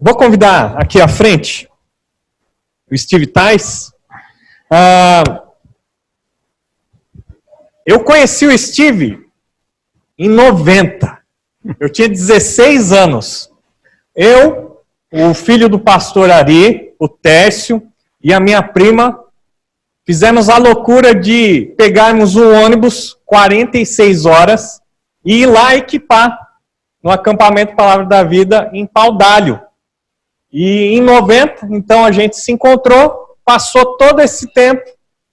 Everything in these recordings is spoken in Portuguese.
Vou convidar aqui à frente o Steve Tais. Eu conheci o Steve em 90. Eu tinha 16 anos. Eu, o filho do pastor Ari, o Tércio, e a minha prima, fizemos a loucura de pegarmos um ônibus 46 horas e ir lá equipar no acampamento Palavra da Vida em Paudalho. E em 90, então a gente se encontrou, passou todo esse tempo,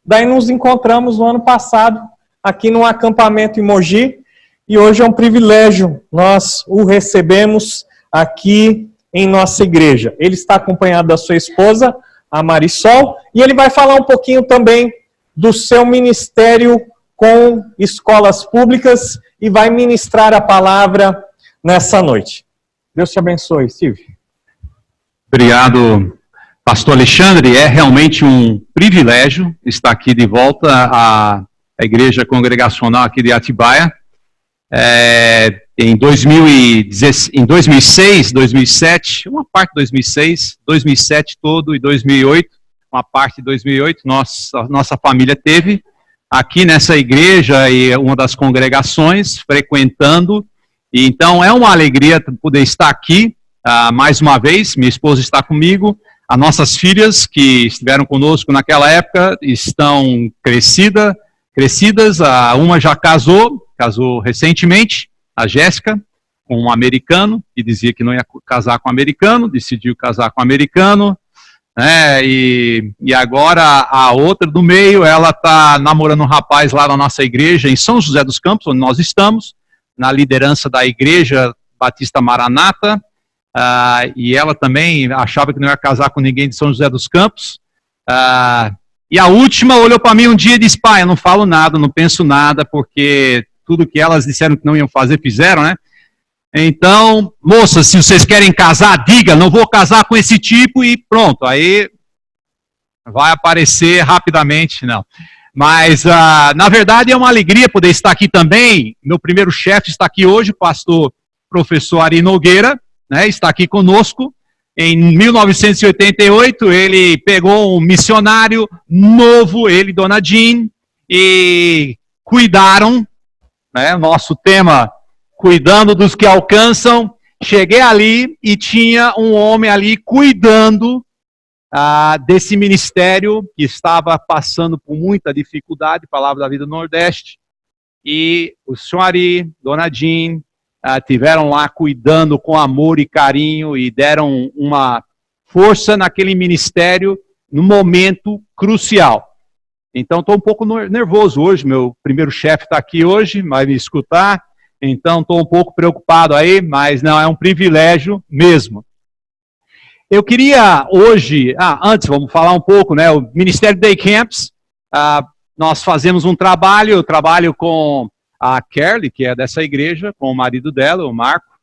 daí nos encontramos no ano passado, aqui no acampamento em Mogi, e hoje é um privilégio, nós o recebemos aqui em nossa igreja. Ele está acompanhado da sua esposa, a Marisol, e ele vai falar um pouquinho também do seu ministério com escolas públicas e vai ministrar a palavra nessa noite. Deus te abençoe, Steve. Obrigado, pastor Alexandre. É realmente um privilégio estar aqui de volta à igreja congregacional aqui de Atibaia. Em 2006, 2007, uma parte de 2006, 2007 todo e 2008, uma parte de 2008, nossa família teve aqui nessa igreja e uma das congregações frequentando. E então é uma alegria poder estar aqui mais uma vez. Minha esposa está comigo, as nossas filhas que estiveram conosco naquela época estão crescidas, uma já casou recentemente, a Jéssica, com um americano, que dizia que não ia casar com um americano, decidiu casar com um americano, né? E agora a outra do meio, ela está namorando um rapaz lá na nossa igreja, em São José dos Campos, onde nós estamos, na liderança da Igreja Batista Maranata, e ela também achava que não ia casar com ninguém de São José dos Campos. E a última olhou para mim um dia e disse: pai, eu não falo nada, não penso nada, porque tudo que elas disseram que não iam fazer, fizeram, né? Então, moças, se vocês querem casar, diga, não vou casar com esse tipo, e pronto, aí vai aparecer rapidamente, não. Mas, na verdade, é uma alegria poder estar aqui também. Meu primeiro chefe está aqui hoje, o pastor professor Ari Nogueira, né, está aqui conosco. Em 1988, ele pegou um missionário novo, ele e Dona Jean, e cuidaram, né, nosso tema, cuidando dos que alcançam. Cheguei ali e tinha um homem ali cuidando desse ministério que estava passando por muita dificuldade, Palavra da Vida do Nordeste, e o senhor Ari, Dona Jean, tiveram lá cuidando com amor e carinho e deram uma força naquele ministério no momento crucial. Então estou um pouco nervoso hoje, meu primeiro chefe está aqui hoje, vai me escutar, então estou um pouco preocupado aí, mas não, é um privilégio mesmo. Eu queria hoje, antes vamos falar um pouco, né, o Ministério Day Camps, nós fazemos um trabalho, eu trabalho com a Kerly, que é dessa igreja, com o marido dela, o Marco,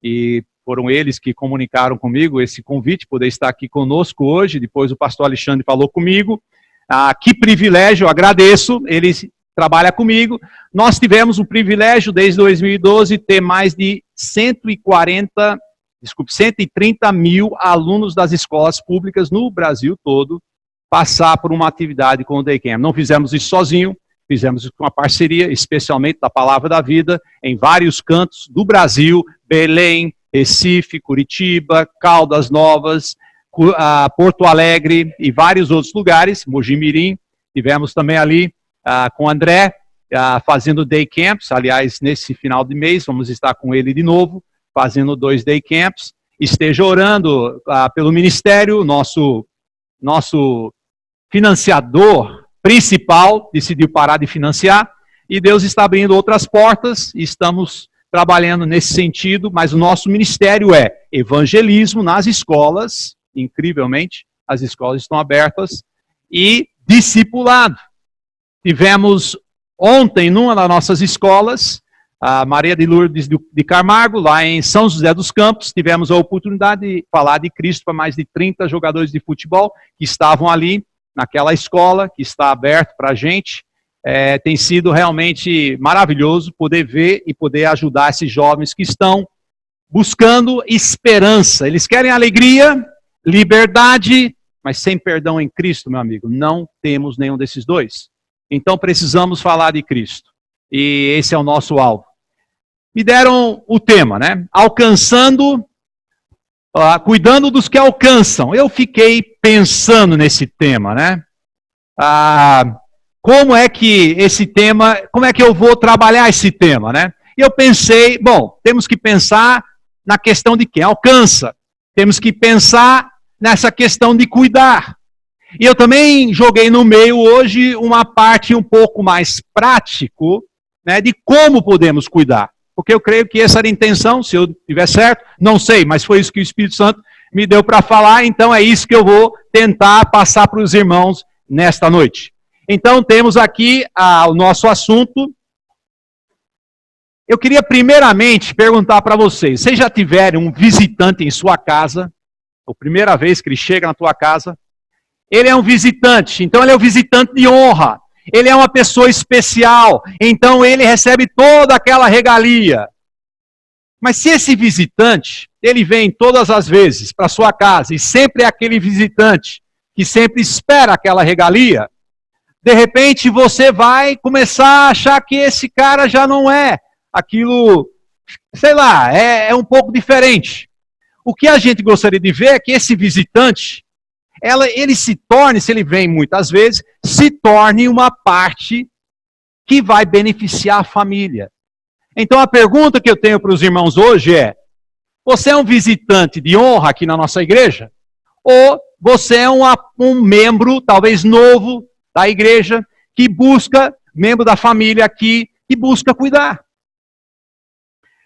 e foram eles que comunicaram comigo esse convite, poder estar aqui conosco hoje. Depois o pastor Alexandre falou comigo, que privilégio, eu agradeço, ele trabalha comigo. Nós tivemos o privilégio, desde 2012, ter mais de 130 mil alunos das escolas públicas no Brasil todo passar por uma atividade com o Day Camp. Não fizemos isso sozinho, fizemos isso com uma parceria, especialmente da Palavra da Vida, em vários cantos do Brasil, Belém, Recife, Curitiba, Caldas Novas, Porto Alegre e vários outros lugares, Mojimirim. Tivemos também ali com o André, fazendo Day Camps. Aliás, nesse final de mês, vamos estar com ele de novo, fazendo 2 Day Camps. Esteja orando pelo ministério, nosso financiador principal decidiu parar de financiar, e Deus está abrindo outras portas, e estamos trabalhando nesse sentido, mas o nosso ministério é evangelismo nas escolas, incrivelmente, as escolas estão abertas, e discipulado. Tivemos ontem, numa das nossas escolas, a Maria de Lourdes de Camargo, lá em São José dos Campos, tivemos a oportunidade de falar de Cristo para mais de 30 jogadores de futebol que estavam ali, naquela escola, que está aberto para a gente. Tem sido realmente maravilhoso poder ver e poder ajudar esses jovens que estão buscando esperança. Eles querem alegria, liberdade, mas sem perdão em Cristo, meu amigo. Não temos nenhum desses dois. Então precisamos falar de Cristo. E esse é o nosso alvo. Me deram o tema, né? Alcançando, cuidando dos que alcançam. Eu fiquei pensando nesse tema, né? Como é que esse tema, como é que eu vou trabalhar esse tema, né? E eu pensei, bom, temos que pensar na questão de quem alcança. Temos que pensar nessa questão de cuidar. E eu também joguei no meio hoje uma parte um pouco mais prático, né, de como podemos cuidar. Porque eu creio que essa era a intenção, se eu estiver certo, não sei, mas foi isso que o Espírito Santo me deu para falar, então é isso que eu vou tentar passar para os irmãos nesta noite. Então temos aqui o nosso assunto. Eu queria primeiramente perguntar para vocês já tiveram um visitante em sua casa, a primeira vez que ele chega na tua casa, ele é um visitante, então ele é um visitante de honra. Ele é uma pessoa especial, então ele recebe toda aquela regalia. Mas se esse visitante, ele vem todas as vezes para sua casa, e sempre é aquele visitante que sempre espera aquela regalia, de repente você vai começar a achar que esse cara já não é aquilo, sei lá, é um pouco diferente. O que a gente gostaria de ver é que esse visitante, ele se torne, se ele vem muitas vezes, se torne uma parte que vai beneficiar a família. Então a pergunta que eu tenho para os irmãos hoje é: você é um visitante de honra aqui na nossa igreja? Ou você é um membro, talvez novo, da igreja, que busca, membro da família aqui, que busca cuidar?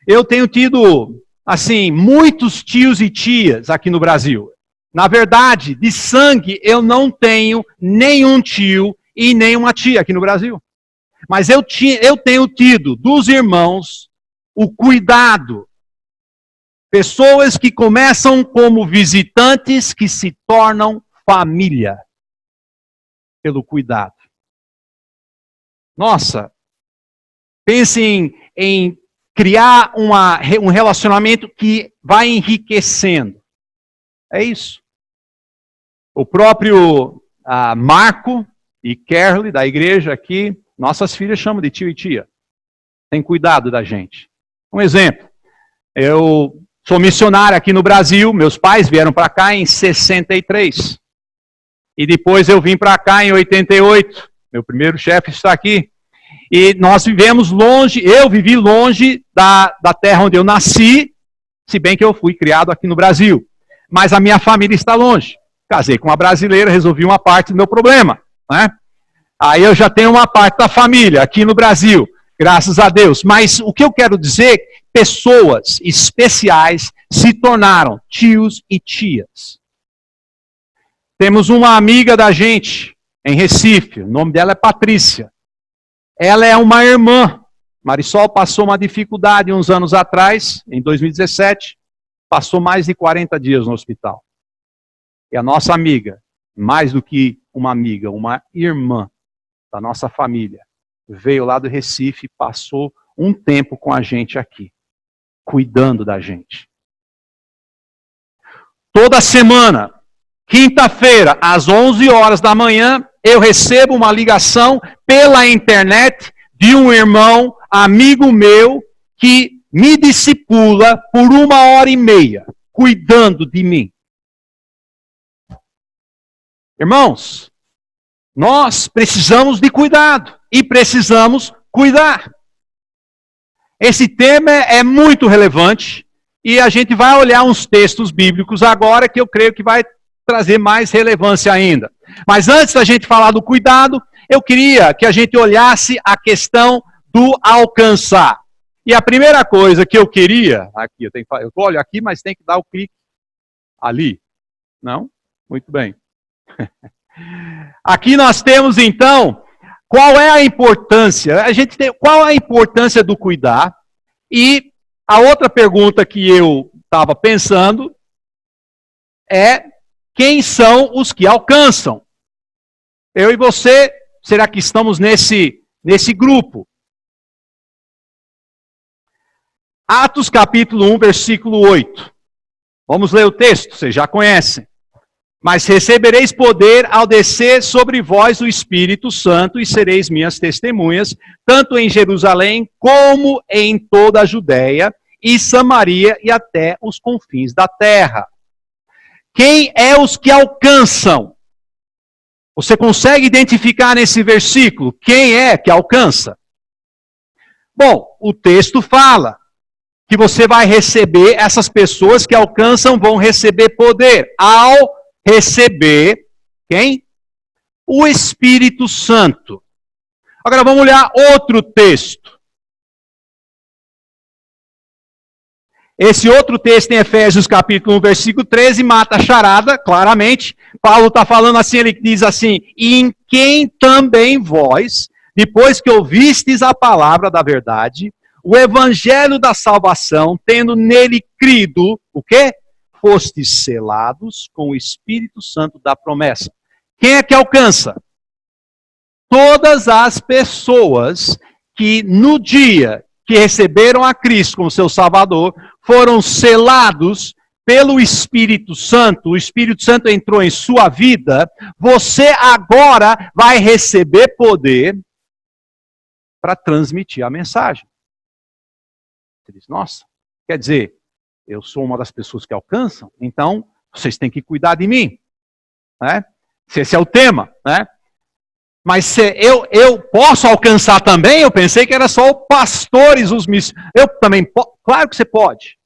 Eu tenho tido, assim, muitos tios e tias aqui no Brasil. Na verdade, de sangue, eu não tenho nenhum tio e nenhuma tia aqui no Brasil. Mas eu tenho tido dos irmãos o cuidado. Pessoas que começam como visitantes que se tornam família. Pelo cuidado. Nossa, pensem em criar um relacionamento que vai enriquecendo. É isso. O próprio Marco e Kerly, da igreja aqui, nossas filhas chamam de tio e tia. Tem cuidado da gente. Um exemplo. Eu sou missionário aqui no Brasil, meus pais vieram para cá em 63. E depois eu vim para cá em 88. Meu primeiro chefe está aqui. E nós vivemos longe, eu vivi longe da terra onde eu nasci, se bem que eu fui criado aqui no Brasil. Mas a minha família está longe. Casei com uma brasileira, resolvi uma parte do meu problema, né? Aí eu já tenho uma parte da família aqui no Brasil, graças a Deus. Mas o que eu quero dizer, pessoas especiais se tornaram tios e tias. Temos uma amiga da gente em Recife, o nome dela é Patrícia. Ela é uma irmã. Marisol passou uma dificuldade uns anos atrás, em 2017, passou mais de 40 dias no hospital. E a nossa amiga, mais do que uma amiga, uma irmã da nossa família, veio lá do Recife e passou um tempo com a gente aqui, cuidando da gente. Toda semana, quinta-feira, às 11 horas da manhã, eu recebo uma ligação pela internet de um irmão, amigo meu, que me discipula por 1h30, cuidando de mim. Irmãos, nós precisamos de cuidado e precisamos cuidar. Esse tema é muito relevante e a gente vai olhar uns textos bíblicos agora que eu creio que vai trazer mais relevância ainda. Mas antes da gente falar do cuidado, eu queria que a gente olhasse a questão do alcançar. E a primeira coisa que eu queria, aqui eu olho aqui, mas tem que dar o clique ali. Não? Muito bem. Aqui nós temos então, qual é a importância? Qual é a importância do cuidar? E a outra pergunta que eu estava pensando é: quem são os que alcançam? Eu e você, será que estamos nesse grupo? Atos capítulo 1, versículo 8. Vamos ler o texto, vocês já conhecem. Mas recebereis poder ao descer sobre vós o Espírito Santo e sereis minhas testemunhas, tanto em Jerusalém como em toda a Judéia e Samaria e até os confins da terra. Quem é os que alcançam? Você consegue identificar nesse versículo quem é que alcança? Bom, o texto fala que você vai receber, essas pessoas que alcançam vão receber poder ao receber, quem? O Espírito Santo. Agora vamos olhar outro texto. Esse outro texto em Efésios capítulo 1, versículo 13, mata a charada, claramente. Paulo está falando assim, ele diz assim, e em quem também vós, depois que ouvistes a palavra da verdade, o evangelho da salvação, tendo nele crido, o quê? Fostes selados com o Espírito Santo da promessa. Quem é que alcança? Todas as pessoas que no dia que receberam a Cristo como seu Salvador, foram selados pelo Espírito Santo, o Espírito Santo entrou em sua vida, você agora vai receber poder para transmitir a mensagem. Você diz, nossa, quer dizer, eu sou uma das pessoas que alcançam, então vocês têm que cuidar de mim. Né? Esse é o tema. Né? Mas se eu posso alcançar também? Eu pensei que era só os pastores, os missionários. Eu também posso. Claro que você pode.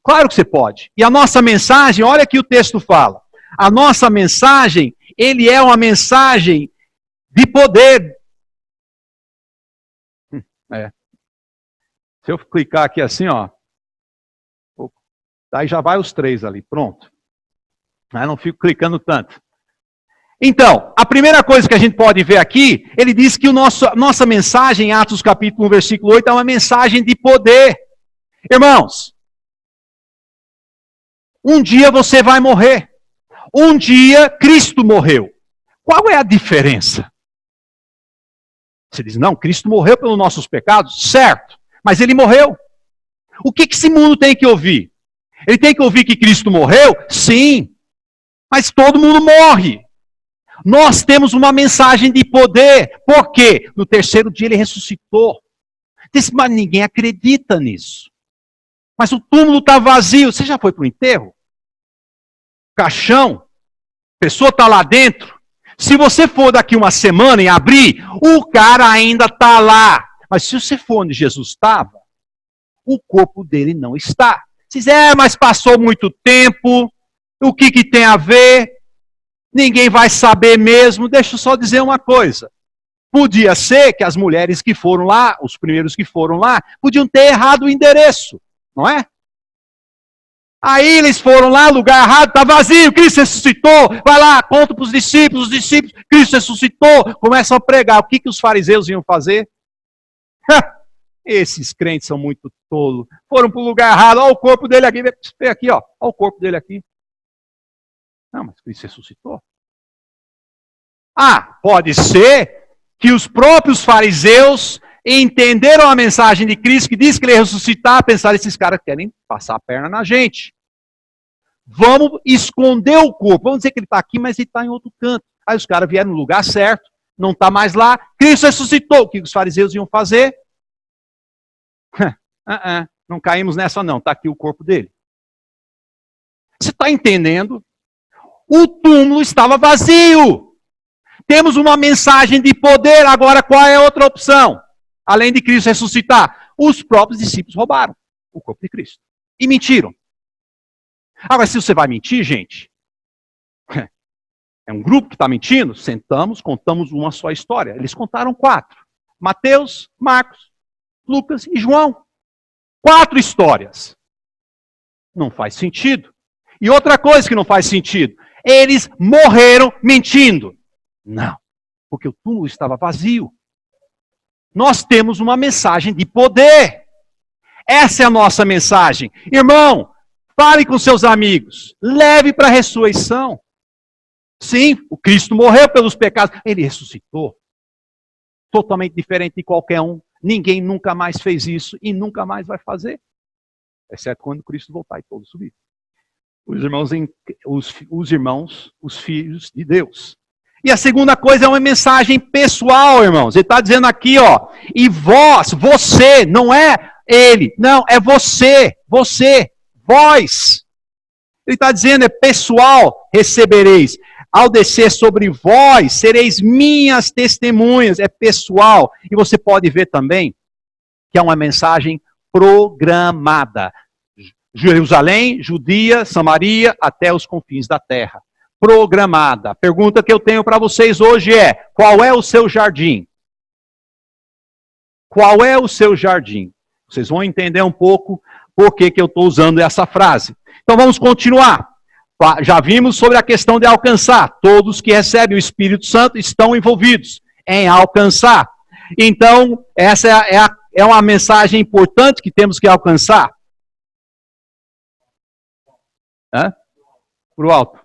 Claro que você pode. E a nossa mensagem, olha que o texto fala. A nossa mensagem, ele é uma mensagem de poder. Se eu clicar aqui assim, ó. Daí já vai os 3 ali, pronto. Eu não fico clicando tanto. Então, a primeira coisa que a gente pode ver aqui, ele diz que nossa mensagem, em Atos capítulo 1, versículo 8, é uma mensagem de poder. Irmãos, um dia você vai morrer. Um dia Cristo morreu. Qual é a diferença? Você diz, não, Cristo morreu pelos nossos pecados, certo, mas ele morreu. O que esse mundo tem que ouvir? Ele tem que ouvir que Cristo morreu? Sim, mas todo mundo morre. Nós temos uma mensagem de poder. Por quê? No terceiro dia ele ressuscitou. Diz, mas ninguém acredita nisso. Mas o túmulo está vazio. Você já foi para o enterro? Caixão? A pessoa está lá dentro. Se você for daqui uma semana e abrir, o cara ainda está lá. Mas se você for onde Jesus estava, o corpo dele não está. Você diz, mas passou muito tempo. O que tem a ver? Ninguém vai saber mesmo. Deixa eu só dizer uma coisa. Podia ser que as mulheres que foram lá, os primeiros que foram lá, podiam ter errado o endereço, não é? Aí eles foram lá, lugar errado, está vazio, Cristo ressuscitou. Vai lá, conta para os discípulos, Cristo ressuscitou. Começam a pregar. O que os fariseus iam fazer? Esses crentes são muito tolos. Foram para o lugar errado, olha o corpo dele aqui. Vê aqui, ó. Olha o corpo dele aqui. Não, mas Cristo ressuscitou. Pode ser que os próprios fariseus entenderam a mensagem de Cristo, que diz que ele ia ressuscitar, pensaram, esses caras querem passar a perna na gente. Vamos esconder o corpo. Vamos dizer que ele está aqui, mas ele está em outro canto. Aí os caras vieram no lugar certo, não está mais lá. Cristo ressuscitou. O que os fariseus iam fazer? Não caímos nessa não, está aqui o corpo dele. Você está entendendo? O túmulo estava vazio. Temos uma mensagem de poder. Agora, qual é a outra opção? Além de Cristo ressuscitar. Os próprios discípulos roubaram o corpo de Cristo. E mentiram. Agora, se você vai mentir, gente, é um grupo que está mentindo, sentamos, contamos uma só história. Eles contaram 4. Mateus, Marcos, Lucas e João. 4 histórias. Não faz sentido. E outra coisa que não faz sentido. Eles morreram mentindo. Não, porque o túmulo estava vazio. Nós temos uma mensagem de poder. Essa é a nossa mensagem. Irmão, fale com seus amigos. Leve para a ressurreição. Sim, o Cristo morreu pelos pecados. Ele ressuscitou. Totalmente diferente de qualquer um. Ninguém nunca mais fez isso e nunca mais vai fazer. exceto quando Cristo voltar e todos subir. Os filhos de Deus. E a segunda coisa é uma mensagem pessoal, irmãos. Ele está dizendo aqui, ó, e vós, você, não é ele, não, é você, vós. Ele está dizendo, é pessoal, recebereis. Ao descer sobre vós, sereis minhas testemunhas, é pessoal. E você pode ver também que é uma mensagem programada. Jerusalém, Judia, Samaria, até os confins da terra. Programada. A pergunta que eu tenho para vocês hoje é: qual é o seu jardim? Qual é o seu jardim? Vocês vão entender um pouco por que eu estou usando essa frase. Então vamos continuar. Já vimos sobre a questão de alcançar. Todos que recebem o Espírito Santo estão envolvidos em alcançar. Então, essa é uma mensagem importante que temos que alcançar. Para o alto.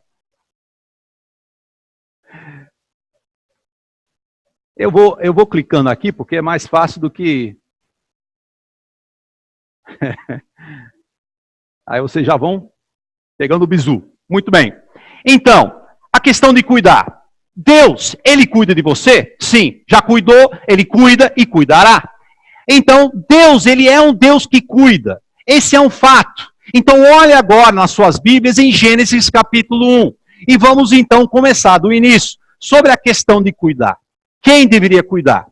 Eu vou clicando aqui porque é mais fácil do que... Aí vocês já vão pegando o bizu. Muito bem. Então, a questão de cuidar. Deus, Ele cuida de você? Sim. Já cuidou, Ele cuida e cuidará. Então, Deus, Ele é um Deus que cuida. Esse é um fato. Então, olhe agora nas suas Bíblias em Gênesis capítulo 1. E vamos então começar do início. Sobre a questão de cuidar. Quem deveria cuidar?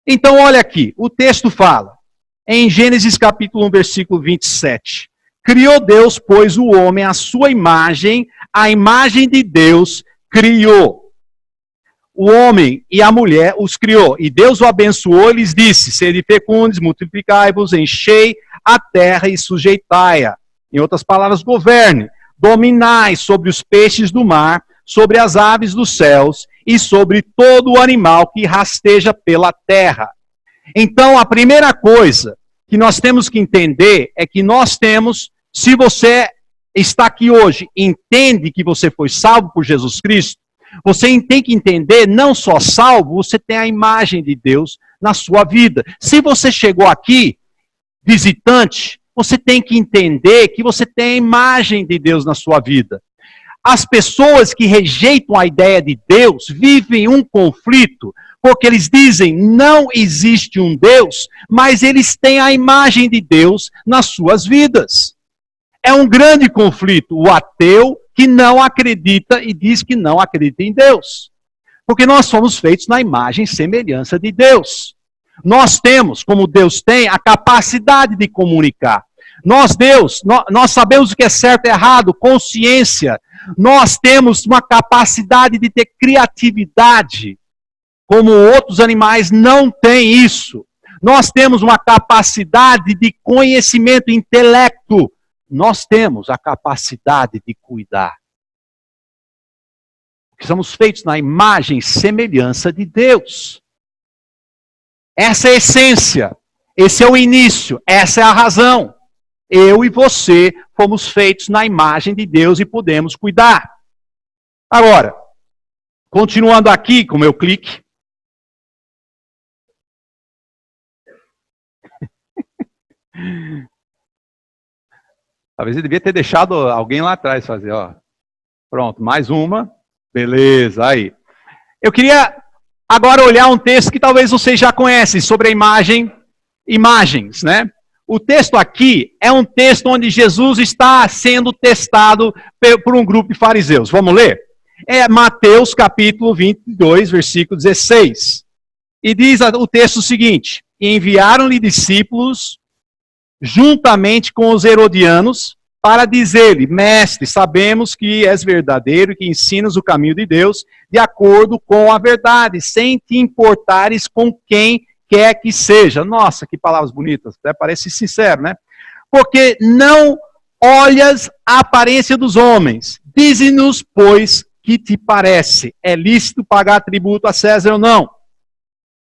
Então, olha aqui. O texto fala. Em Gênesis capítulo 1, versículo 27. Criou Deus, pois, o homem à sua imagem, a imagem de Deus criou. O homem e a mulher os criou. E Deus o abençoou e lhes disse: sede fecundes, multiplicai-vos, enchei a terra e sujeitai-a. Em outras palavras, governe. Dominai sobre os peixes do mar, sobre as aves dos céus e sobre todo o animal que rasteja pela terra. Então, a primeira coisa que nós temos que entender é que nós temos, se você está aqui hoje, entende que você foi salvo por Jesus Cristo, você tem que entender, não só salvo, você tem a imagem de Deus na sua vida. Se você chegou aqui, visitante, você tem que entender que você tem a imagem de Deus na sua vida. As pessoas que rejeitam a ideia de Deus vivem um conflito, porque eles dizem, não existe um Deus, mas eles têm a imagem de Deus nas suas vidas. É um grande conflito, o ateu que não acredita e diz que não acredita em Deus. Porque nós somos feitos na imagem e semelhança de Deus. Nós temos, como Deus tem, a capacidade de comunicar. Nós sabemos o que é certo e errado, consciência. Nós temos uma capacidade de ter criatividade. Como outros animais não têm isso. Nós temos uma capacidade de conhecimento, intelecto. Nós temos a capacidade de cuidar. Porque somos feitos na imagem e semelhança de Deus. Essa é a essência. Esse é o início. Essa é a razão. Eu e você fomos feitos na imagem de Deus e podemos cuidar. Agora, continuando aqui com o meu clique. Talvez ele devia ter deixado alguém lá atrás fazer, ó. Pronto, mais uma. Beleza, aí. Eu queria agora olhar um texto que talvez vocês já conhecem, sobre a imagens, né? O texto aqui é um texto onde Jesus está sendo testado por um grupo de fariseus. Vamos ler? É Mateus capítulo 22, versículo 16. E diz o texto o seguinte: enviaram-lhe discípulos juntamente com os herodianos, para dizer-lhe, mestre, sabemos que és verdadeiro e que ensinas o caminho de Deus de acordo com a verdade, sem te importares com quem quer que seja. Nossa, que palavras bonitas, até parece sincero, né? Porque não olhas a aparência dos homens. Dize-nos, pois, que te parece? É lícito pagar tributo a César ou não?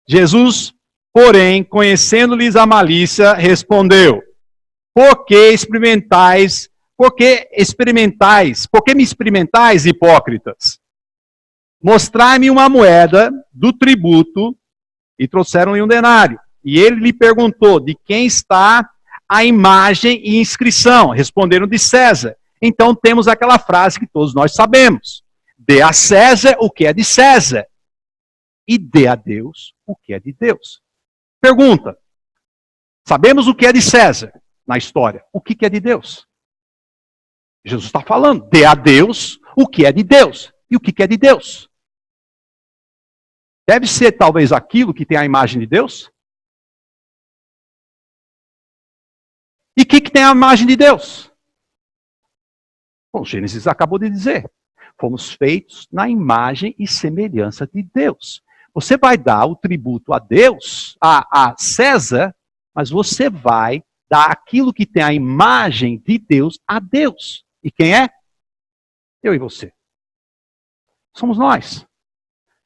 Jesus, porém, conhecendo-lhes a malícia, respondeu: Por que me experimentais, hipócritas? Mostrai-me uma moeda do tributo, e trouxeram-lhe um denário. E ele lhe perguntou, de quem está a imagem e inscrição? Responderam de César. Então temos aquela frase que todos nós sabemos. Dê a César o que é de César. E dê a Deus o que é de Deus. Pergunta. Sabemos o que é de César na história. O que é de Deus? Jesus está falando. Dê a Deus o que é de Deus. E o que é de Deus? Deve ser talvez aquilo que tem a imagem de Deus? E o que tem a imagem de Deus? Bom, Gênesis acabou de dizer. Fomos feitos na imagem e semelhança de Deus. Você vai dar o tributo a Deus, a César, mas você vai dar aquilo que tem a imagem de Deus a Deus. E quem é? Eu e você. Somos nós.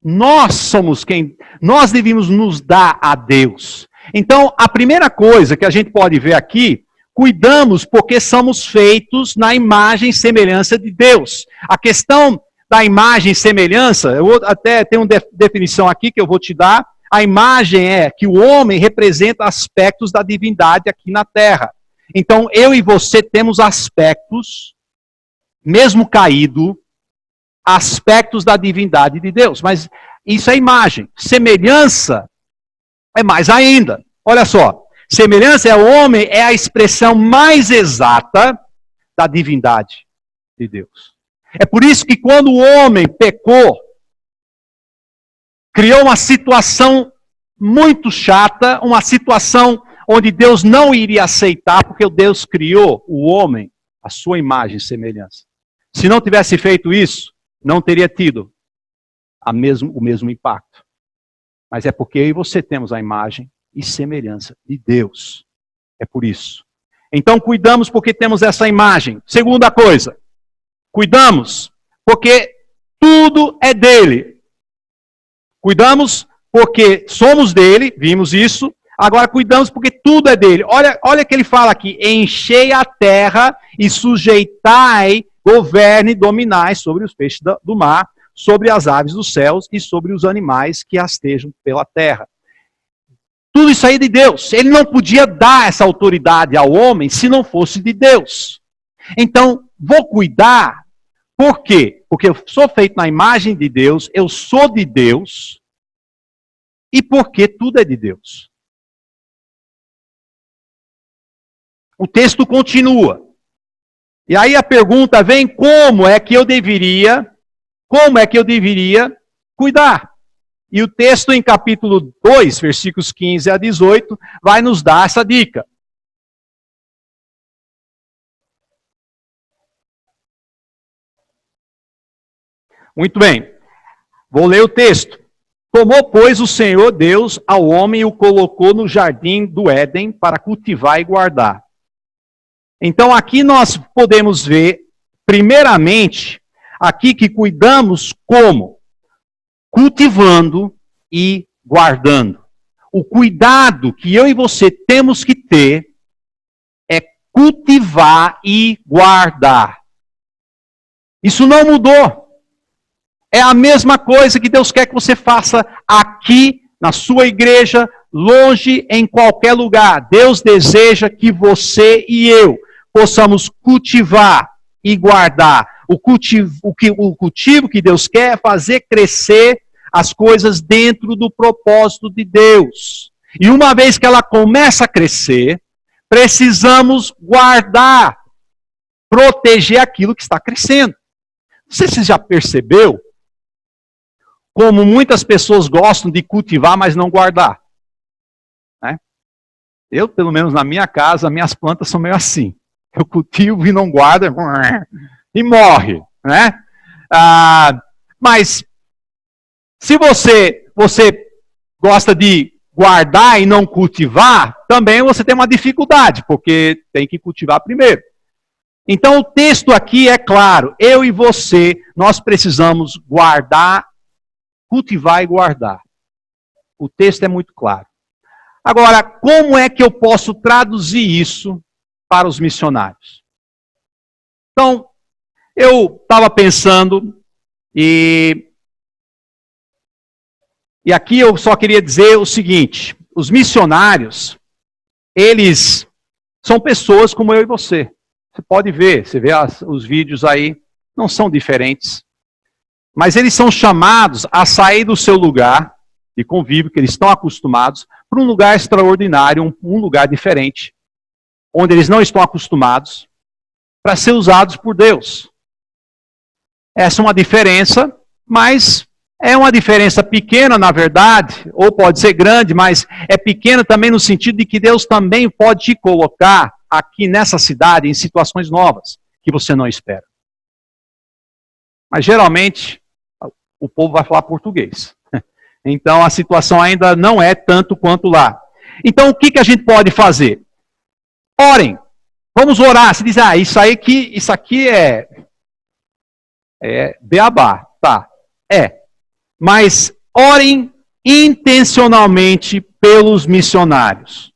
Nós somos quem, nós devemos nos dar a Deus. Então, a primeira coisa que a gente pode ver aqui, cuidamos porque somos feitos na imagem e semelhança de Deus. A questão da imagem e semelhança, eu até tenho uma definição aqui que eu vou te dar. A imagem é que o homem representa aspectos da divindade aqui na terra. Então, eu e você temos aspectos, mesmo caído, aspectos da divindade de Deus. Mas isso é imagem. Semelhança é mais ainda. Olha só. Semelhança é o homem, é a expressão mais exata da divindade de Deus. É por isso que quando o homem pecou, criou uma situação muito chata, uma situação onde Deus não iria aceitar, porque Deus criou o homem à sua imagem e semelhança. Se não tivesse feito isso, não teria tido o mesmo impacto. Mas é porque eu e você temos a imagem e semelhança de Deus. É por isso. Então cuidamos porque temos essa imagem. Segunda coisa, cuidamos porque tudo é dele. Cuidamos porque somos dele, vimos isso. Agora cuidamos porque tudo é dele. Olha que ele fala aqui, enchei a terra e sujeitai, governe e dominai sobre os peixes do mar, sobre as aves dos céus e sobre os animais que hastejam pela terra. Tudo isso aí é de Deus. Ele não podia dar essa autoridade ao homem se não fosse de Deus. Então, vou cuidar. Por quê? Porque eu sou feito na imagem de Deus, eu sou de Deus, e porque tudo é de Deus. O texto continua. E aí a pergunta vem, como é que eu deveria cuidar? E o texto em capítulo 2, versículos 15 a 18, vai nos dar essa dica. Muito bem. Vou ler o texto. Tomou, pois, o Senhor Deus ao homem e o colocou no jardim do Éden para cultivar e guardar. Então aqui nós podemos ver, primeiramente, aqui que cuidamos como? Cultivando e guardando. O cuidado que eu e você temos que ter é cultivar e guardar. Isso não mudou. É a mesma coisa que Deus quer que você faça aqui, na sua igreja, longe, em qualquer lugar. Deus deseja que você e eu possamos cultivar e guardar. O cultivo que Deus quer é fazer crescer as coisas dentro do propósito de Deus. E uma vez que ela começa a crescer, precisamos guardar, proteger aquilo que está crescendo. Não sei se você já percebeu como muitas pessoas gostam de cultivar, mas não guardar. Né? Eu, pelo menos na minha casa, minhas plantas são meio assim. Eu cultivo e não guardo e morre. Né? Mas se você gosta de guardar e não cultivar, também você tem uma dificuldade, porque tem que cultivar primeiro. Então o texto aqui é claro, eu e você, nós precisamos guardar, cultivar e guardar. O texto é muito claro. Agora, como é que eu posso traduzir isso para os missionários? Então, eu estava pensando e aqui eu só queria dizer o seguinte, os missionários, eles São pessoas como eu e você. Você pode ver, você vê os vídeos aí, não são diferentes. Mas eles são chamados a sair do seu lugar de convívio, que eles estão acostumados, para um lugar extraordinário, um lugar diferente, onde eles não estão acostumados, para ser usados por Deus. Essa é uma diferença, mas é uma diferença pequena, na verdade, ou pode ser grande, mas é pequena também no sentido de que Deus também pode te colocar aqui nessa cidade em situações novas, que você não espera. Mas geralmente, o povo vai falar português. Então a situação ainda não é tanto quanto lá. Então o que a gente pode fazer? Orem. Vamos orar. Você diz, isso aqui é beabá. Tá, Mas orem intencionalmente pelos missionários.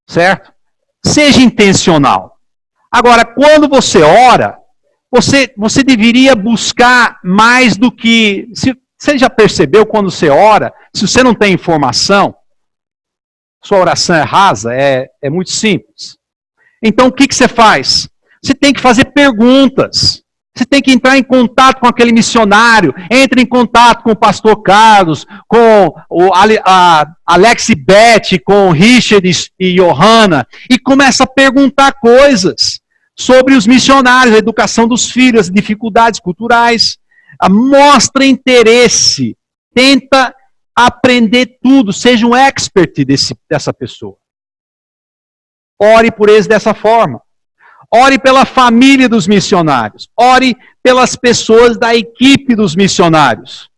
Certo? Seja intencional. Agora, quando você ora, você deveria buscar mais do que... Você já percebeu quando você ora, se você não tem informação, sua oração é rasa, é muito simples. Então o que você faz? Você tem que fazer perguntas. Você tem que entrar em contato com aquele missionário. Entre em contato com o pastor Carlos, com a Alex e Beth, com o Richard e Johanna, e começa a perguntar coisas sobre os missionários, a educação dos filhos, as dificuldades culturais. Mostra interesse, tenta aprender tudo, seja um expert dessa pessoa. Ore por eles dessa forma. Ore pela família dos missionários. Ore pelas pessoas da equipe dos missionários.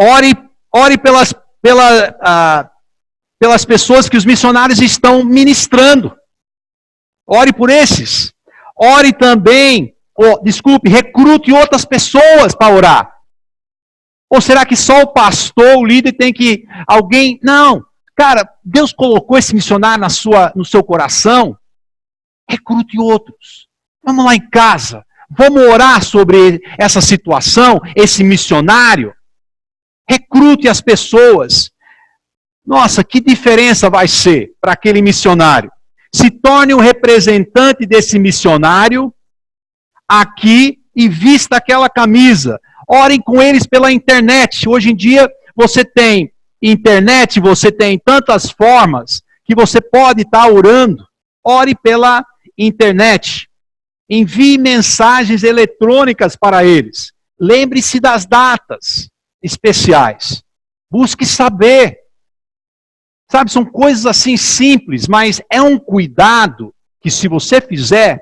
Ore pelas pessoas que os missionários estão ministrando. Ore por esses. Ore também, recrute outras pessoas para orar. Ou será que só o pastor, o líder tem que... Não. Cara, Deus colocou esse missionário no seu coração. Recrute outros. Vamos lá em casa. Vamos orar sobre essa situação, esse missionário. Recrute as pessoas. Nossa, que diferença vai ser para aquele missionário? Se torne um representante desse missionário aqui e vista aquela camisa. Orem com eles pela internet. Hoje em dia você tem internet, você tem tantas formas que você pode estar orando. Ore pela internet. Envie mensagens eletrônicas para eles. Lembre-se das datas especiais. Busque saber. Sabe, são coisas assim simples, mas é um cuidado que se você fizer,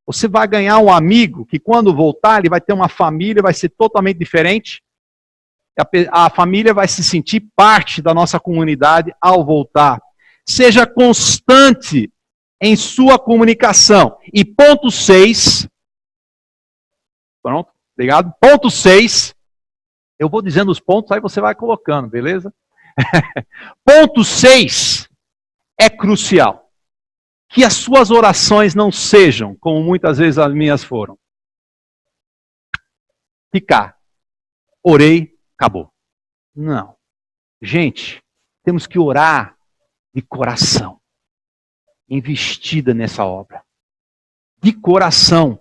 você vai ganhar um amigo que quando voltar, ele vai ter uma família, vai ser totalmente diferente. A família vai se sentir parte da nossa comunidade ao voltar. Seja constante em sua comunicação. E ponto 6. Pronto, obrigado. Ponto 6. Eu vou dizendo os pontos, aí você vai colocando, beleza? Ponto 6 é crucial. Que as suas orações não sejam, como muitas vezes as minhas foram. Ficar. Orei, acabou. Não. Gente, temos que orar de coração. Investida nessa obra. De coração.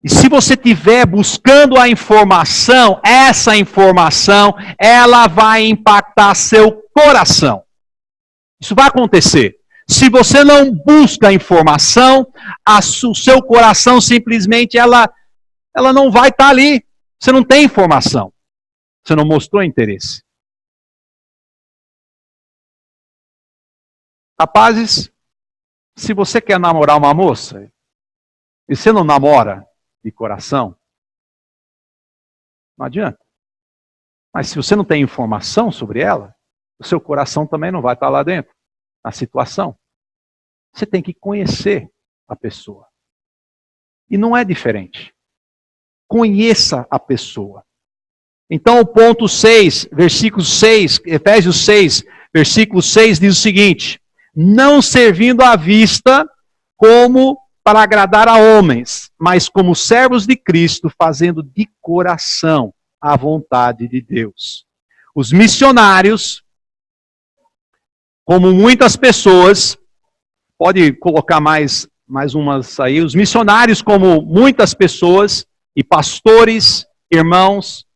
E se você estiver buscando a informação, essa informação, ela vai impactar seu coração. Isso vai acontecer. Se você não busca a informação, o seu coração simplesmente, ela não vai estar ali. Você não tem informação. Você não mostrou interesse. Rapazes, se você quer namorar uma moça, e você não namora de coração, não adianta. Mas se você não tem informação sobre ela, o seu coração também não vai estar lá dentro, na situação. Você tem que conhecer a pessoa. E não é diferente. Conheça a pessoa. Então o ponto 6, versículo 6, Efésios 6, versículo 6 diz o seguinte: não servindo à vista como para agradar a homens, mas como servos de Cristo, fazendo de coração a vontade de Deus. Os missionários como muitas pessoas, pode colocar mais umas aí, os missionários, como muitas pessoas, e pastores, irmãos,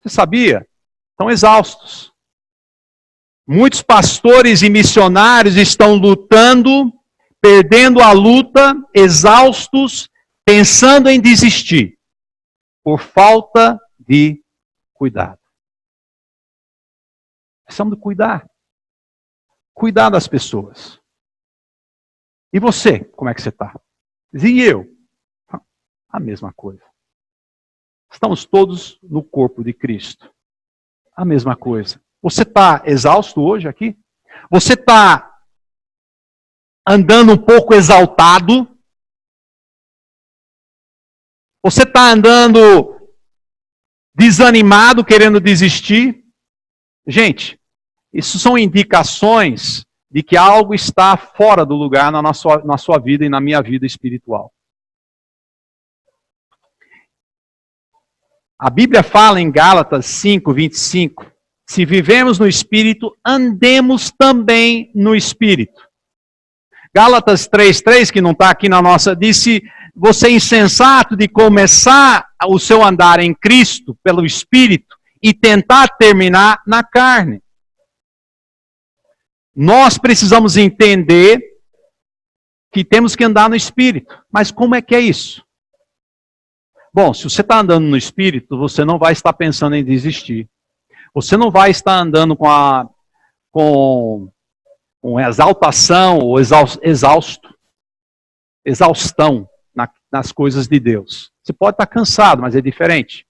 você sabia? Estão exaustos. Muitos pastores e missionários estão lutando, perdendo a luta, exaustos, pensando em desistir, por falta de cuidado. Precisamos cuidar. Cuidar das pessoas. E você, como é que você está? E eu? A mesma coisa. Estamos todos no corpo de Cristo. A mesma coisa. Você está exausto hoje aqui? Você está andando um pouco exaltado? Você está andando desanimado, querendo desistir? Gente, isso são indicações de que algo está fora do lugar na sua vida e na minha vida espiritual. A Bíblia fala em Gálatas 5:25, se vivemos no Espírito, andemos também no Espírito. Gálatas 3:3, que não está aqui na nossa, disse, você é insensato de começar o seu andar em Cristo, pelo Espírito, e tentar terminar na carne. Nós precisamos entender que temos que andar no Espírito. Mas como é que é isso? Bom, se você está andando no Espírito, você não vai estar pensando em desistir. Você não vai estar andando com exaltação ou exaustão nas coisas de Deus. Você pode estar cansado, mas é diferente.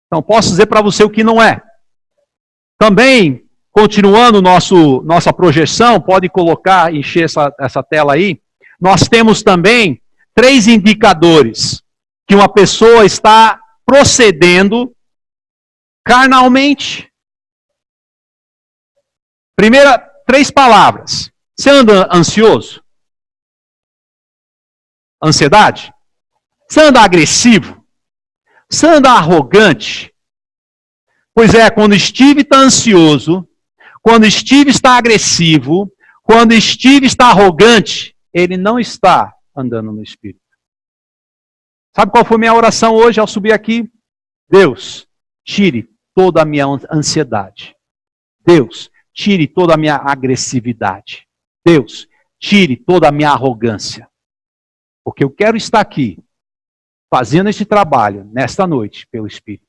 Então, posso dizer para você o que não é. Também, continuando nossa projeção, pode colocar, encher essa tela aí, nós temos também 3 indicadores que uma pessoa está procedendo carnalmente. Primeira, 3 palavras. Você anda ansioso? Ansiedade? Você anda agressivo? Você anda arrogante? Pois é, quando Steve está ansioso, quando Steve está agressivo, quando Steve está arrogante, ele não está andando no Espírito. Sabe qual foi minha oração hoje ao subir aqui? Deus, tire toda a minha ansiedade. Deus, tire toda a minha agressividade. Deus, tire toda a minha arrogância. Porque eu quero estar aqui, fazendo este trabalho, nesta noite, pelo Espírito.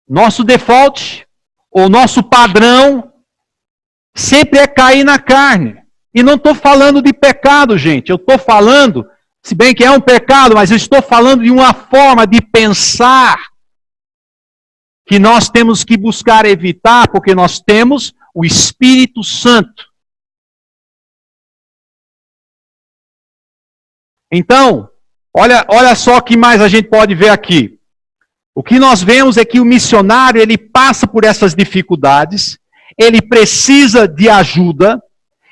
Nosso default, ou nosso padrão, sempre é cair na carne. E não estou falando de pecado, gente. Eu estou falando, se bem que é um pecado, mas eu estou falando de uma forma de pensar que nós temos que buscar evitar, porque nós temos o Espírito Santo. Então, olha só o que mais a gente pode ver aqui. O que nós vemos é que o missionário, ele passa por essas dificuldades, ele precisa de ajuda,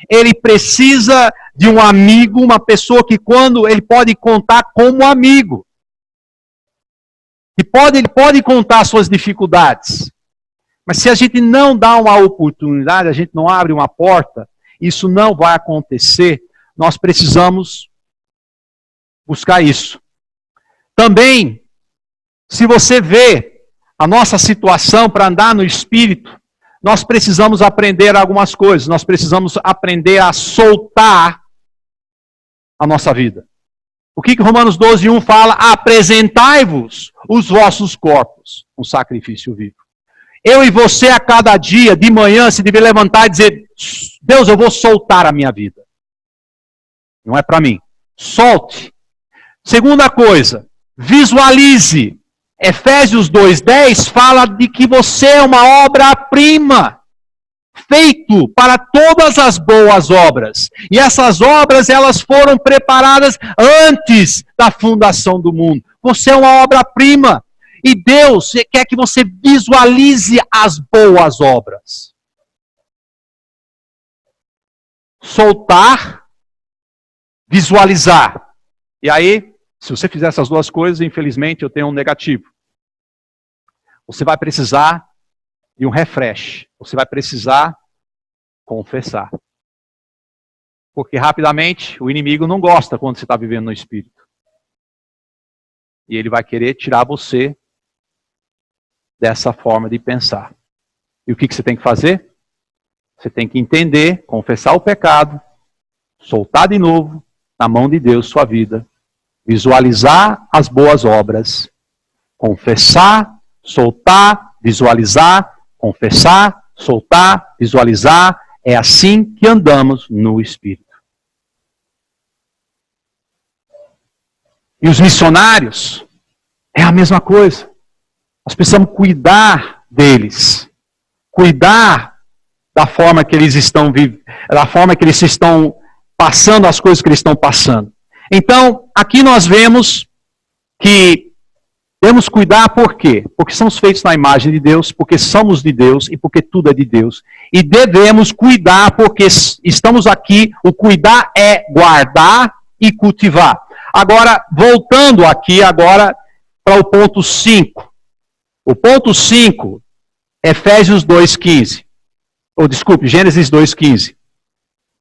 ele precisa de um amigo, uma pessoa que quando ele pode contar como amigo. Ele pode contar suas dificuldades. Mas se a gente não dá uma oportunidade, a gente não abre uma porta, isso não vai acontecer. Nós precisamos buscar isso. Também, se você vê a nossa situação para andar no Espírito, nós precisamos aprender algumas coisas. Nós precisamos aprender a soltar a nossa vida. O que Romanos 12:1 fala? Apresentai-vos os vossos corpos, um sacrifício vivo. Eu e você a cada dia, de manhã, se deve levantar e dizer, Deus, eu vou soltar a minha vida. Não é para mim. Solte. Segunda coisa, visualize. Efésios 2:10 fala de que você é uma obra-prima, feito para todas as boas obras. E essas obras, elas foram preparadas antes da fundação do mundo. Você é uma obra-prima. E Deus quer que você visualize as boas obras. Soltar, visualizar. E aí, se você fizer essas duas coisas, infelizmente eu tenho um negativo. Você vai precisar e um refresh. Você vai precisar confessar. Porque rapidamente o inimigo não gosta quando você está vivendo no Espírito. E ele vai querer tirar você dessa forma de pensar. E o que você tem que fazer? Você tem que entender, confessar o pecado, soltar de novo na mão de Deus sua vida, visualizar as boas obras, confessar, soltar, visualizar, confessar, soltar, visualizar. É assim que andamos no Espírito. E os missionários, é a mesma coisa. Nós precisamos cuidar deles. Cuidar da forma que eles estão vivendo, da forma que eles estão passando as coisas que eles estão passando. Então, aqui nós vemos que devemos cuidar por quê? Porque somos feitos na imagem de Deus, porque somos de Deus e porque tudo é de Deus. E devemos cuidar porque estamos aqui, o cuidar é guardar e cultivar. Agora, voltando aqui agora para o ponto 5. O ponto 5, Efésios 2,15. Ou desculpe, Gênesis 2,15.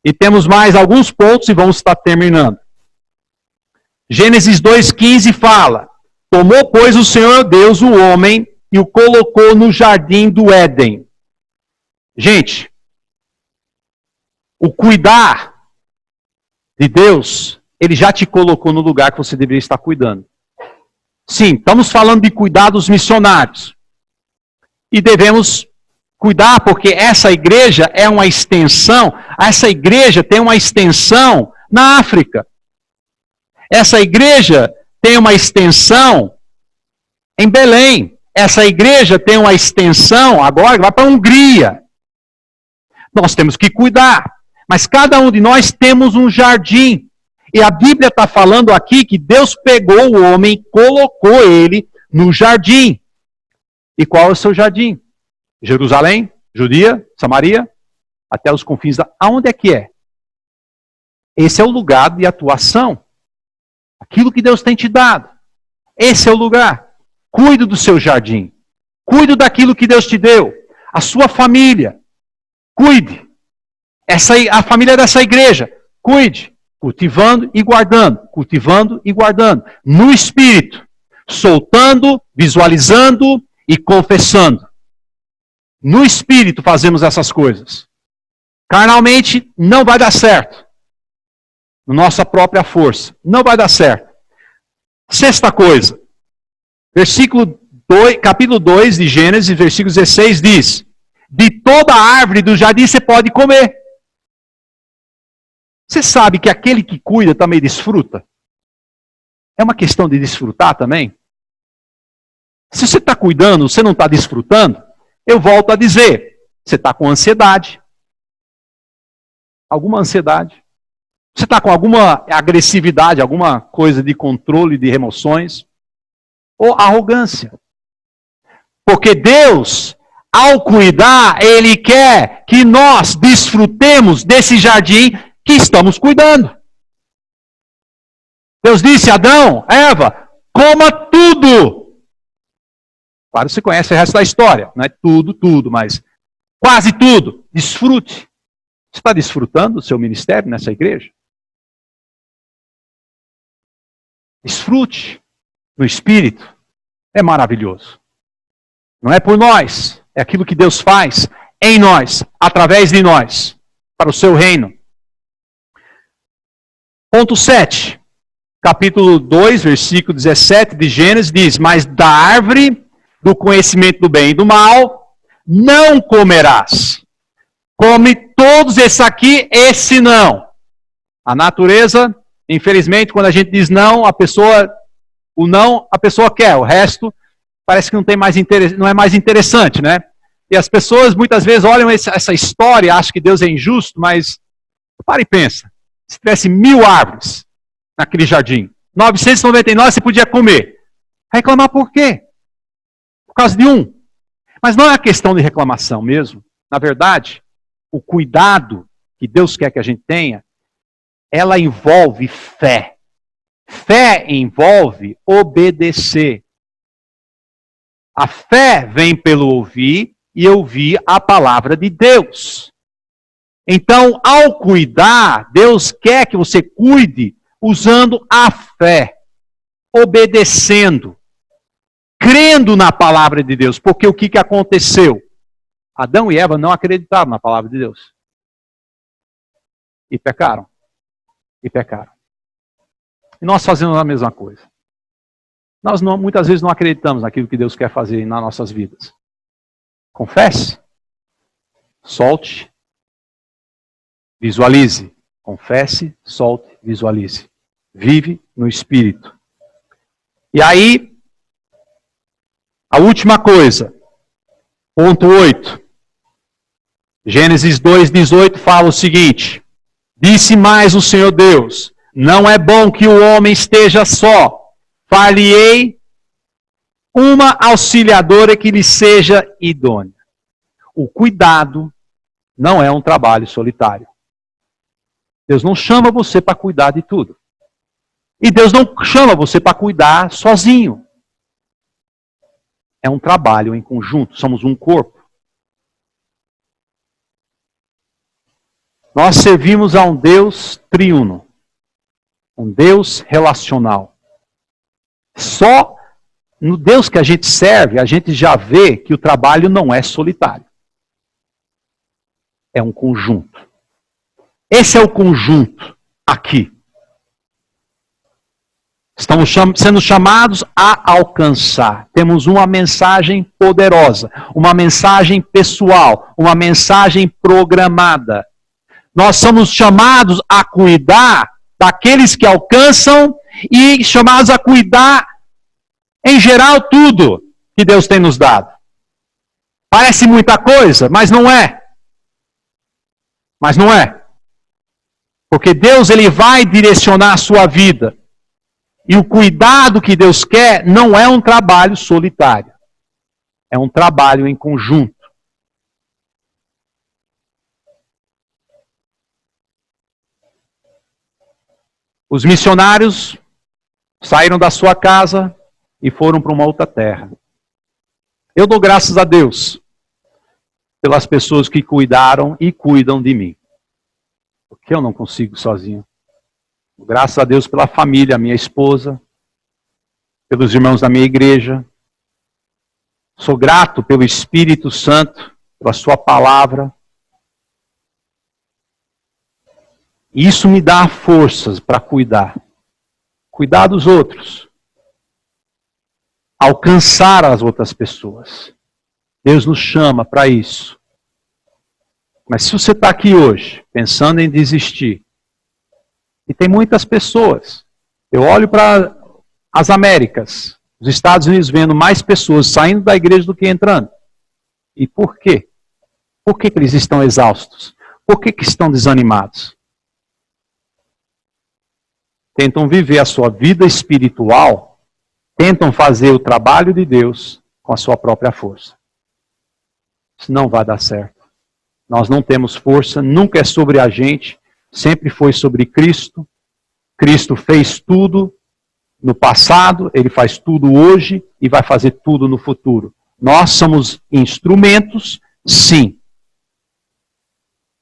E temos mais alguns pontos e vamos estar terminando. Gênesis 2,15 fala: tomou, pois, o Senhor Deus o homem e o colocou no jardim do Éden. Gente, o cuidar de Deus, Ele já te colocou no lugar que você deveria estar cuidando. Sim, estamos falando de cuidar dos missionários. E devemos cuidar porque essa igreja é uma extensão, essa igreja tem uma extensão na África. Essa igreja tem uma extensão em Belém. Essa igreja tem uma extensão agora que vai para a Hungria. Nós temos que cuidar. Mas cada um de nós temos um jardim. E a Bíblia está falando aqui que Deus pegou o homem e colocou ele no jardim. E qual é o seu jardim? Jerusalém, Judea, Samaria, até os confins da... Aonde é que é? Esse é o lugar de atuação. Aquilo que Deus tem te dado. Esse é o lugar. Cuide do seu jardim. Cuide daquilo que Deus te deu. A sua família. Cuide. A família dessa igreja. Cuide. Cultivando e guardando. Cultivando e guardando. No Espírito. Soltando, visualizando e confessando. No Espírito fazemos essas coisas. Carnalmente não vai dar certo. Nossa própria força. Não vai dar certo. Sexta coisa. Capítulo 2 de Gênesis, versículo 16 diz: de toda árvore do jardim você pode comer. Você sabe que aquele que cuida também desfruta? É uma questão de desfrutar também? Se você está cuidando, você não está desfrutando, eu volto a dizer, você está com ansiedade. Alguma ansiedade. Você está com alguma agressividade, alguma coisa de controle de emoções. Ou arrogância. Porque Deus, ao cuidar, Ele quer que nós desfrutemos desse jardim que estamos cuidando. Deus disse a Adão, Eva, coma tudo. Claro, você conhece o resto da história. Não é tudo, mas quase tudo. Desfrute. Você está desfrutando do seu ministério nessa igreja? Desfrute no Espírito. É maravilhoso. Não é por nós. É aquilo que Deus faz em nós, através de nós, para o seu reino. Ponto 7. Capítulo 2, versículo 17 de Gênesis diz: mas da árvore do conhecimento do bem e do mal não comerás. Come todos esse aqui, esse não. A natureza, infelizmente, quando a gente diz não, a pessoa quer. O resto parece que não é mais interessante, né? E as pessoas muitas vezes olham essa história, acham que Deus é injusto, mas para e pensa. Se tivesse 1000 árvores naquele jardim, 999 você podia comer. Reclamar por quê? Por causa de um. Mas não é a questão de reclamação mesmo. Na verdade, o cuidado que Deus quer que a gente tenha, ela envolve fé. Fé envolve obedecer. A fé vem pelo ouvir e eu vi a palavra de Deus. Então, ao cuidar, Deus quer que você cuide usando a fé, obedecendo, crendo na palavra de Deus. Porque o que aconteceu? Adão e Eva não acreditaram na palavra de Deus. E pecaram. E pecaram. E nós fazemos a mesma coisa. Nós muitas vezes não acreditamos naquilo que Deus quer fazer nas nossas vidas. Confesse. Solte. Visualize. Confesse, solte, visualize. Vive no Espírito. E aí, a última coisa. Ponto 8. Gênesis 2:18 fala o seguinte: disse mais o Senhor Deus, não é bom que o homem esteja só, far-lhe-ei uma auxiliadora que lhe seja idônea. O cuidado não é um trabalho solitário. Deus não chama você para cuidar de tudo. E Deus não chama você para cuidar sozinho. É um trabalho em conjunto, somos um corpo. Nós servimos a um Deus triuno, um Deus relacional. Só no Deus que a gente serve, a gente já vê que o trabalho não é solitário. É um conjunto. Esse é o conjunto aqui. Estamos sendo chamados a alcançar. Temos uma mensagem poderosa, uma mensagem pessoal, uma mensagem programada. Nós somos chamados a cuidar daqueles que alcançam e chamados a cuidar, em geral, tudo que Deus tem nos dado. Parece muita coisa, mas não é. Mas não é. Porque Deus, Ele vai direcionar a sua vida. E o cuidado que Deus quer não é um trabalho solitário. É um trabalho em conjunto. Os missionários saíram da sua casa e foram para uma outra terra. Eu dou graças a Deus pelas pessoas que cuidaram e cuidam de mim. Porque eu não consigo sozinho. Graças a Deus pela família, minha esposa, pelos irmãos da minha igreja. Sou grato pelo Espírito Santo, pela sua palavra. E isso me dá forças para cuidar. Cuidar dos outros. Alcançar as outras pessoas. Deus nos chama para isso. Mas se você está aqui hoje, pensando em desistir, e tem muitas pessoas, eu olho para as Américas, os Estados Unidos vendo mais pessoas saindo da igreja do que entrando. E por quê? Por que eles estão exaustos? Por que estão desanimados? Tentam viver a sua vida espiritual, tentam fazer o trabalho de Deus com a sua própria força. Isso não vai dar certo. Nós não temos força, nunca é sobre a gente, sempre foi sobre Cristo. Cristo fez tudo no passado, Ele faz tudo hoje e vai fazer tudo no futuro. Nós somos instrumentos, sim.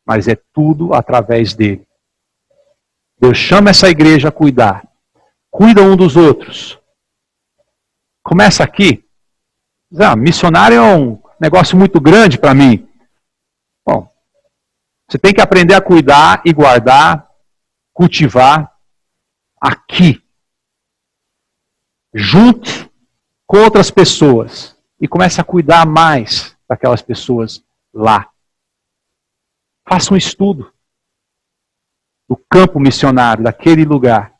Mas é tudo através dele. Deus chama essa igreja a cuidar. Cuida um dos outros. Começa aqui. Missionário é um negócio muito grande para mim. Bom, você tem que aprender a cuidar e guardar, cultivar aqui. Junte com outras pessoas e comece a cuidar mais daquelas pessoas lá. Faça um estudo do campo missionário, daquele lugar.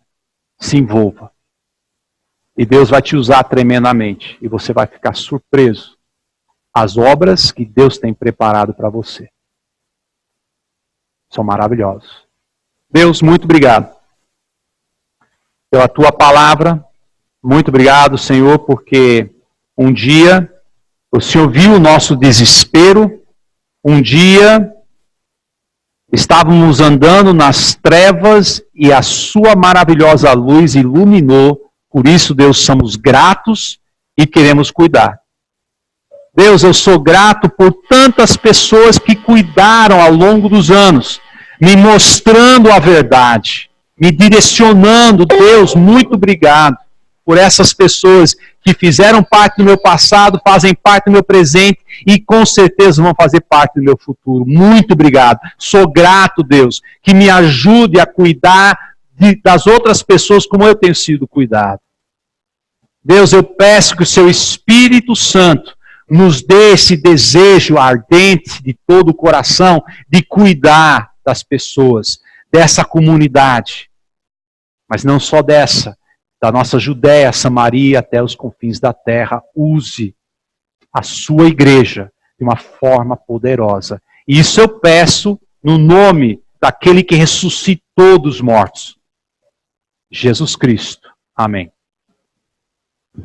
Se envolva. E Deus vai te usar tremendamente. E você vai ficar surpreso. As obras que Deus tem preparado para você são maravilhosas. Deus, muito obrigado pela tua palavra. Muito obrigado, Senhor, porque um dia o Senhor viu o nosso desespero. Um dia estávamos andando nas trevas e a sua maravilhosa luz iluminou. Por isso, Deus, somos gratos e queremos cuidar. Deus, eu sou grato por tantas pessoas que cuidaram ao longo dos anos, me mostrando a verdade, me direcionando. Deus, muito obrigado por essas pessoas que fizeram parte do meu passado, fazem parte do meu presente e com certeza vão fazer parte do meu futuro. Muito obrigado. Sou grato, Deus, que me ajude a cuidar das outras pessoas como eu tenho sido cuidado. Deus, eu peço que o seu Espírito Santo nos dê esse desejo ardente de todo o coração de cuidar das pessoas, dessa comunidade. Mas não só dessa, da nossa Judéia, Samaria, até os confins da terra. Use a sua igreja de uma forma poderosa. E isso eu peço no nome daquele que ressuscitou dos mortos, Jesus Cristo. Amém.